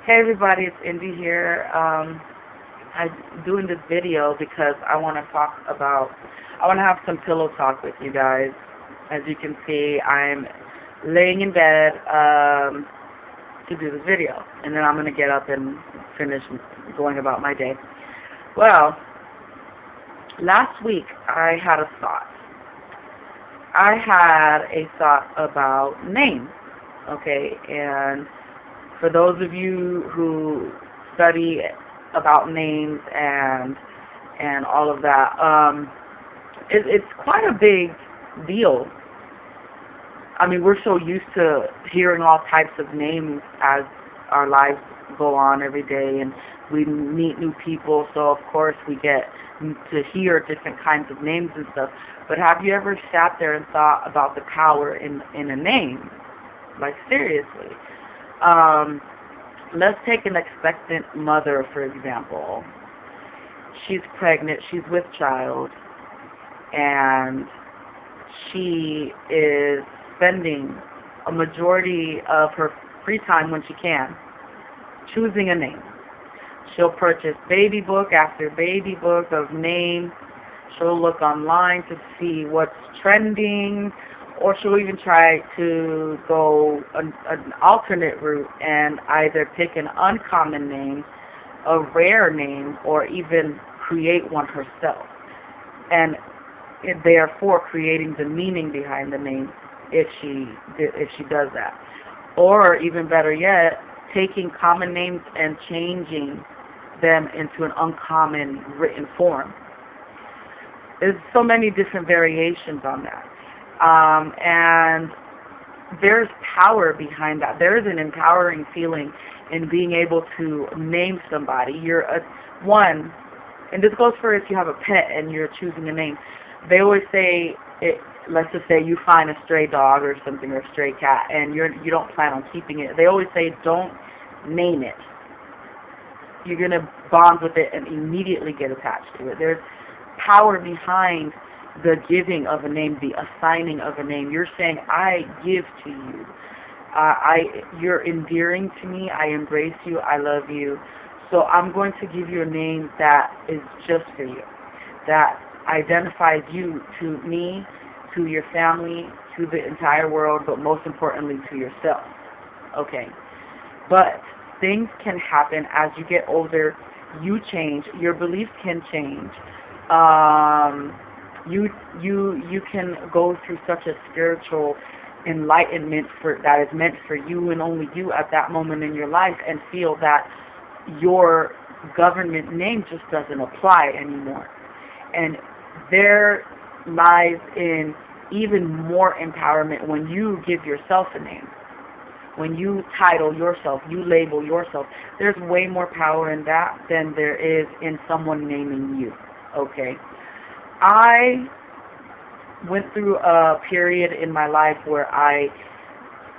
Hey everybody, it's Indy here. I'm doing this video because I want to have some pillow talk with you guys. As you can see, I'm laying in bed to do this video, and then I'm going to get up and finish going about my day. Well, last week I had a thought. I had a thought about names, okay, and for those of you who study about names and all of that, it's quite a big deal. I mean, we're so used to hearing all types of names as our lives go on every day, and we meet new people, so of course we get to hear different kinds of names and stuff. But have you ever sat there and thought about the power in a name? Like, seriously. Let's take an expectant mother, for example. She's pregnant, she's with child, and she is spending a majority of her free time when she can choosing a name. She'll purchase baby book after baby book of names. She'll look online to see what's trending, or she'll even try to go an alternate route and either pick an uncommon name, a rare name, or even create one herself. And therefore creating the meaning behind the name if she does that. Or even better yet, taking common names and changing them into an uncommon written form. There's so many different variations on that. And there's power behind that. There's an empowering feeling in being able to name somebody. And this goes for if you have a pet and you're choosing a name. They always say, let's just say you find a stray dog or something, or a stray cat, and you don't plan on keeping it. They always say, don't name it. You're going to bond with it and immediately get attached to it. There's power behind the giving of a name, the assigning of a name. You're saying, I give to you. You're endearing to me. I embrace you. I love you. So I'm going to give you a name that is just for you, that identifies you to me, to your family, to the entire world, but most importantly to yourself. Okay. But things can happen as you get older. You change. Your beliefs can change. You can go through such a spiritual enlightenment that is meant for you and only you at that moment in your life, and feel that your government name just doesn't apply anymore. And there lies in even more empowerment when you give yourself a name. When you title yourself, you label yourself. There's way more power in that than there is in someone naming you. Okay? I went through a period in my life where I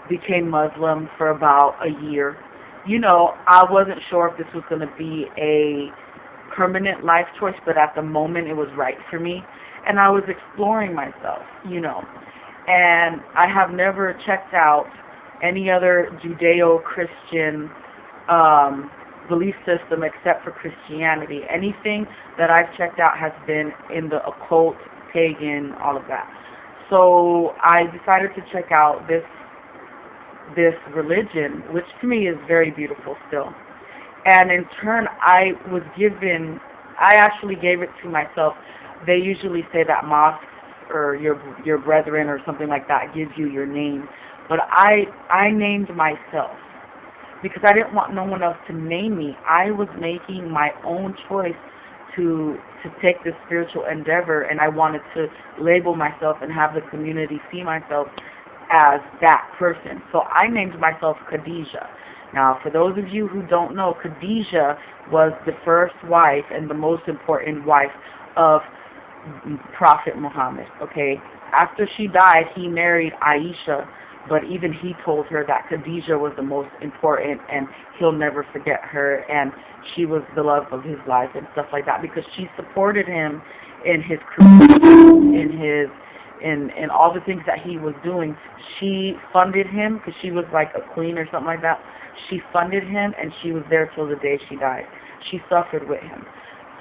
became Muslim for about a year. You know, I wasn't sure if this was going to be a permanent life choice, but at the moment it was right for me. And I was exploring myself, you know. And I have never checked out any other Judeo-Christian belief system except for Christianity. Anything that I've checked out has been in the occult, pagan, all of that. So I decided to check out this religion, which to me is very beautiful still. And in turn, I actually gave it to myself. They usually say that mosques or your brethren or something like that gives you your name. But I named myself because I didn't want no one else to name me. I was making my own choice to take this spiritual endeavor, and I wanted to label myself and have the community see myself as that person. So I named myself Khadijah. Now, for those of you who don't know, Khadijah was the first wife and the most important wife of Prophet Muhammad. Okay, after she died, he married Aisha, but even he told her that Khadijah was the most important and he'll never forget her, and she was the love of his life and stuff like that, because she supported him in his career, in all the things that he was doing. She funded him because she was like a queen or something like that. She funded him, and she was there till the day she died. She suffered with him.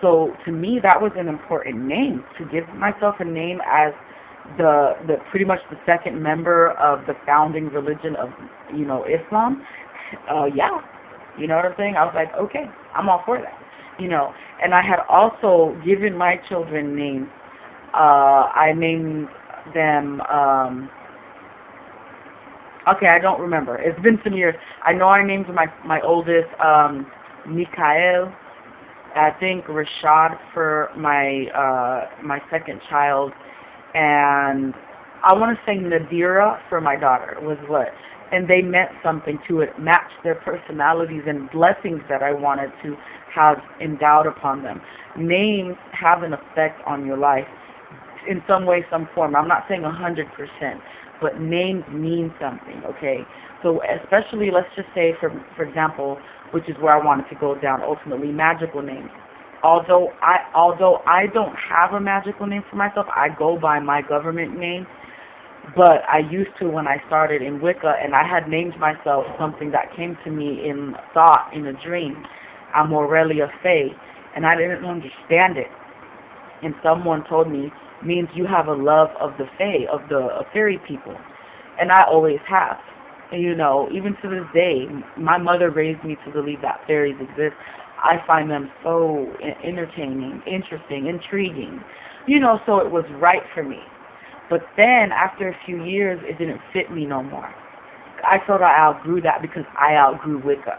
So to me, that was an important name, to give myself a name as the pretty much the second member of the founding religion of, Islam. Yeah, you know what I'm saying? I was like, okay, I'm all for that. And I had also given my children names. I named them, okay, I don't remember. It's been some years. I know I named my oldest, Mikael. I think Rashad for my second child, and I want to say Nadira for my daughter was what. And they meant something to it, matched their personalities and blessings that I wanted to have endowed upon them. Names have an effect on your life in some way, some form. I'm not saying 100%, but names mean something, okay? So especially, let's just say, for example, which is where I wanted to go down ultimately, magical names. Although I don't have a magical name for myself, I go by my government name. But I used to when I started in Wicca, and I had named myself something that came to me in thought, in a dream. I'm Aurelia Faye, and I didn't understand it. And someone told me, means you have a love of the Fae, of fairy people. And I always have. And, even to this day, my mother raised me to believe that fairies exist. I find them so entertaining, interesting, intriguing. So it was right for me. But then, after a few years, it didn't fit me no more. I thought I outgrew that because I outgrew Wicca.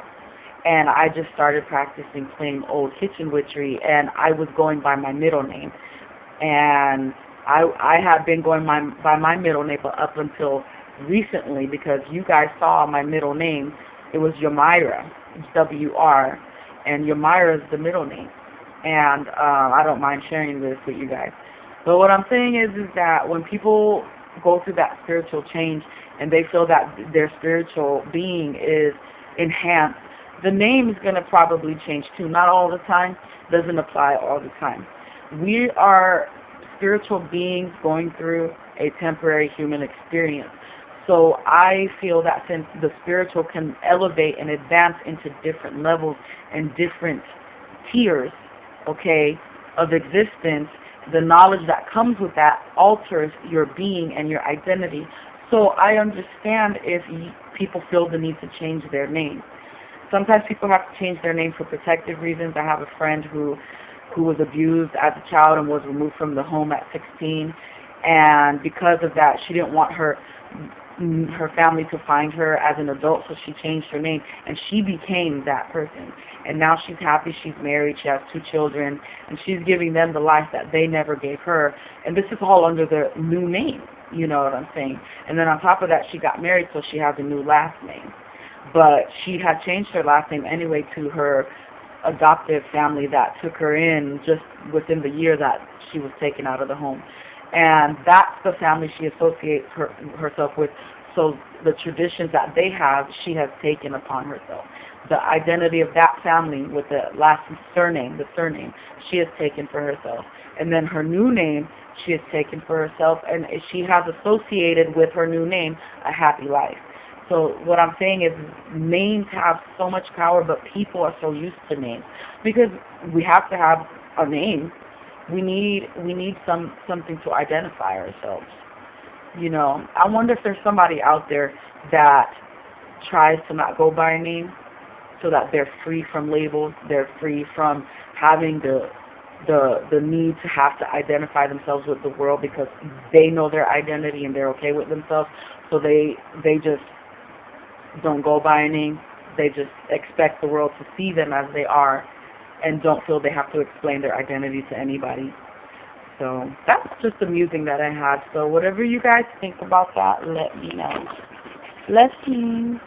And I just started practicing plain old kitchen witchery, and I was going by my middle name. And I have been going by my middle name up until recently, because you guys saw my middle name. It was Yamira, W-R, and Yamira is the middle name. And I don't mind sharing this with you guys. But what I'm saying is that when people go through that spiritual change and they feel that their spiritual being is enhanced, the name is going to probably change too. Not all the time. Doesn't apply all the time. We are spiritual beings going through a temporary human experience. So I feel that since the spiritual can elevate and advance into different levels and different tiers, okay, of existence, the knowledge that comes with that alters your being and your identity. So I understand if people feel the need to change their name. Sometimes people have to change their name for protective reasons. I have a friend who was abused as a child and was removed from the home at 16, and because of that, she didn't want her family to find her as an adult, so she changed her name, and she became that person. And now she's happy, she's married, she has 2 children, and she's giving them the life that they never gave her. And this is all under the new name, you know what I'm saying? And then on top of that, she got married, so she has a new last name. But she had changed her last name anyway to her adoptive family that took her in just within the year that she was taken out of the home. And that's the family she associates herself with. So the traditions that they have, she has taken upon herself. The identity of that family with the last surname, she has taken for herself. And then her new name, she has taken for herself, and she has associated with her new name a happy life. So what I'm saying is names have so much power, but people are so used to names. Because we have to have a name. We need something to identify ourselves. I wonder if there's somebody out there that tries to not go by a name so that they're free from labels, they're free from having the need to have to identify themselves with the world because they know their identity and they're okay with themselves, so they just don't go by a name. They just expect the world to see them as they are and don't feel they have to explain their identity to anybody. So that's just a musing that I had. So whatever you guys think about that, let me know. Blessings.